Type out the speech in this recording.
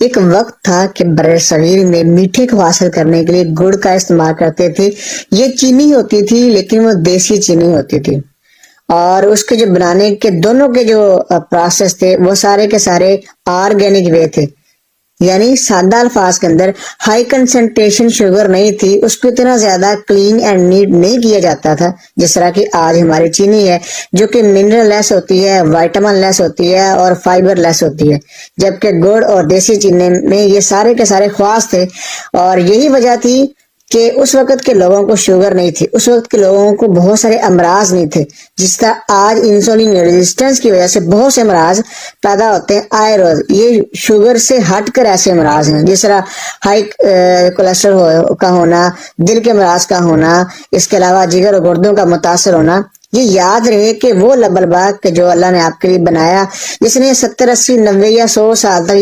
ایک وقت تھا کہ بر صغیر میں میٹھے کو حاصل کرنے کے لیے گڑ کا استعمال کرتے تھے. یہ چینی ہوتی تھی لیکن وہ دیسی چینی ہوتی تھی، اور اس کے جو بنانے کے دونوں کے جو پروسیس تھے وہ سارے کے سارے آرگینک وے تھے. یعنی سادہ الفاظ کے اندر ہائی کنسنٹریشن شوگر نہیں تھی، اس کو اتنا زیادہ کلین اینڈ نیٹ نہیں کیا جاتا تھا جس طرح کی آج ہماری چینی ہے، جو کہ منرل لیس ہوتی ہے، وائٹامن لیس ہوتی ہے اور فائبر لیس ہوتی ہے. جبکہ گڑ اور دیسی چینی میں یہ سارے کے سارے خواص تھے، اور یہی وجہ تھی کہ اس وقت کے لوگوں کو شوگر نہیں تھی، اس وقت کے لوگوں کو بہت سارے امراض نہیں تھے. جس طرح آج انسولین ریزسٹنس کی وجہ سے بہت سے امراض پیدا ہوتے ہیں آئے روز، یہ شوگر سے ہٹ کر ایسے امراض ہیں، جس طرح ہائی کولیسٹرول کا ہونا، دل کے امراض کا ہونا، اس کے علاوہ جگر اور گردوں کا متاثر ہونا. یہ یاد رہے کہ وہ لبلبا کہ جو اللہ نے آپ کے لیے بنایا، جس نے 70 80 90 یا 100 سال تک یہ